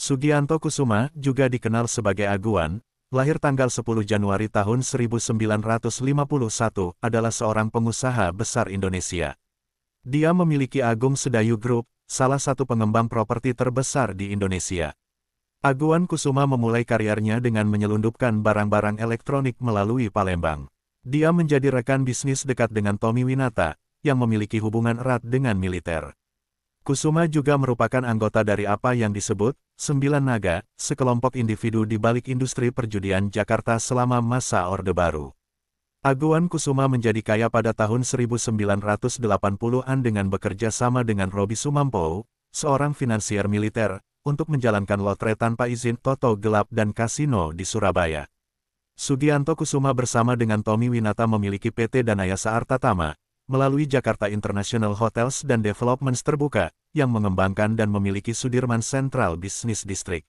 Sugianto Kusuma, juga dikenal sebagai Aguan, lahir tanggal 10 Januari tahun 1951, adalah seorang pengusaha besar Indonesia. Dia memiliki Agung Sedayu Group, salah satu pengembang properti terbesar di Indonesia. Aguan Kusuma memulai karirnya dengan menyelundupkan barang-barang elektronik melalui Palembang. Dia menjadi rekan bisnis dekat dengan Tommy Winata, yang memiliki hubungan erat dengan militer. Kusuma juga merupakan anggota dari apa yang disebut Sembilan Naga, sekelompok individu di balik industri perjudian Jakarta selama masa Orde Baru. Aguan Kusuma menjadi kaya pada tahun 1980-an dengan bekerja sama dengan Robi Sumampo, seorang finansier militer, untuk menjalankan lotre tanpa izin toto gelap dan kasino di Surabaya. Sugianto Kusuma bersama dengan Tommy Winata memiliki PT Danayasa Artatama, melalui Jakarta International Hotels dan Developments Terbuka, yang mengembangkan dan memiliki Sudirman Central Business District.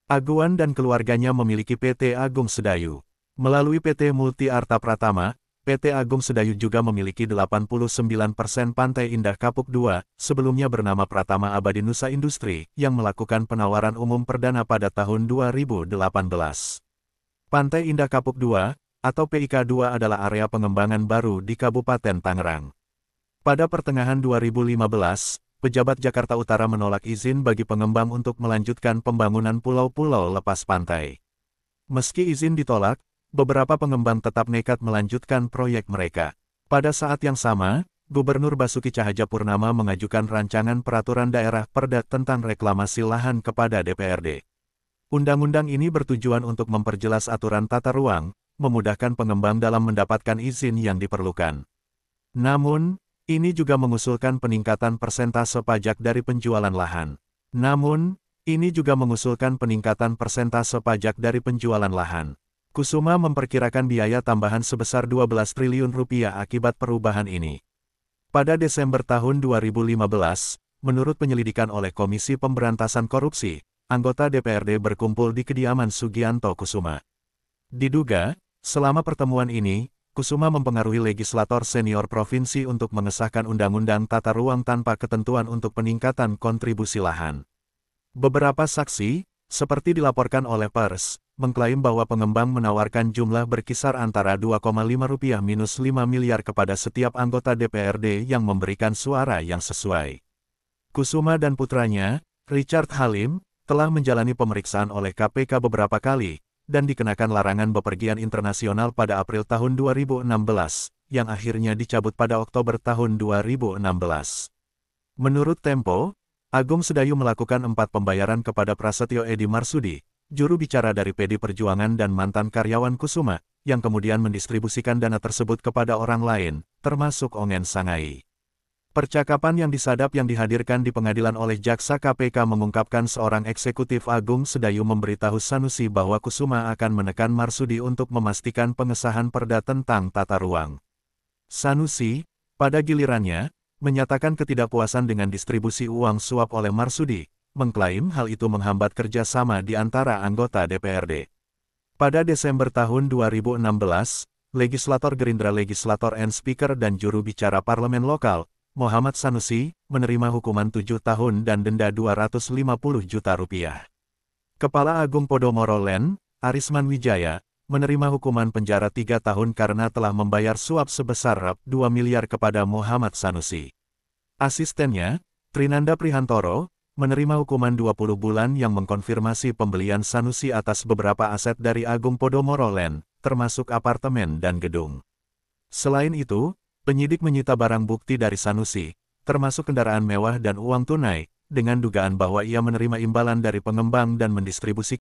Aguan dan keluarganya memiliki PT Agung Sedayu. Melalui PT Multi Arta Pratama, PT Agung Sedayu juga memiliki 89% Pantai Indah Kapuk II, sebelumnya bernama Pratama Abadi Nusa Industri, yang melakukan penawaran umum perdana pada tahun 2018. Pantai Indah Kapuk II, atau PIK2 adalah area pengembangan baru di Kabupaten Tangerang. Pada pertengahan 2015, pejabat Jakarta Utara menolak izin bagi pengembang untuk melanjutkan pembangunan pulau-pulau lepas pantai. Meski izin ditolak, beberapa pengembang tetap nekat melanjutkan proyek mereka. Pada saat yang sama, Gubernur Basuki Cahayapurnama mengajukan rancangan peraturan daerah Perda tentang reklamasi lahan kepada DPRD. Undang-undang ini bertujuan untuk memperjelas aturan tata ruang, memudahkan pengembang dalam mendapatkan izin yang diperlukan. Namun, ini juga mengusulkan peningkatan persentase pajak dari penjualan lahan. Kusuma memperkirakan biaya tambahan sebesar 12 triliun rupiah akibat perubahan ini. Pada Desember tahun 2015, menurut penyelidikan oleh Komisi Pemberantasan Korupsi, anggota DPRD berkumpul di kediaman Sugianto Kusuma. Diduga, selama pertemuan ini, Kusuma mempengaruhi legislator senior provinsi untuk mengesahkan undang-undang tata ruang tanpa ketentuan untuk peningkatan kontribusi lahan. Beberapa saksi, seperti dilaporkan oleh Pers, mengklaim bahwa pengembang menawarkan jumlah berkisar antara 2,5 rupiah minus 5 miliar kepada setiap anggota DPRD yang memberikan suara yang sesuai. Kusuma dan putranya, Richard Halim, telah menjalani pemeriksaan oleh KPK beberapa kali, dan dikenakan larangan bepergian internasional pada April tahun 2016, yang akhirnya dicabut pada Oktober tahun 2016. Menurut Tempo, Agung Sedayu melakukan 4 pembayaran kepada Prasetyo Edi Marsudi, juru bicara dari PD Perjuangan dan mantan karyawan Kusuma, yang kemudian mendistribusikan dana tersebut kepada orang lain, termasuk Ongen Sangai. Percakapan yang disadap yang dihadirkan di pengadilan oleh jaksa KPK mengungkapkan seorang eksekutif Agung Sedayu memberitahu Sanusi bahwa Kusuma akan menekan Marsudi untuk memastikan pengesahan perda tentang tata ruang. Sanusi, pada gilirannya, menyatakan ketidakpuasan dengan distribusi uang suap oleh Marsudi, mengklaim hal itu menghambat kerjasama di antara anggota DPRD. Pada Desember tahun 2016, legislator Gerindra Legislator and Speaker dan juru bicara parlemen lokal, Muhammad Sanusi, menerima hukuman 7 tahun dan denda 250 juta rupiah. Kepala Agung Podomoro Land, Arisman Wijaya, menerima hukuman penjara 3 tahun karena telah membayar suap sebesar 2 miliar kepada Muhammad Sanusi. Asistennya, Trinanda Prihantoro, menerima hukuman 20 bulan yang mengkonfirmasi pembelian Sanusi atas beberapa aset dari Agung Podomoro Land, termasuk apartemen dan gedung. Selain itu, penyidik menyita barang bukti dari Sanusi, termasuk kendaraan mewah dan uang tunai, dengan dugaan bahwa ia menerima imbalan dari pengembang dan mendistribusikan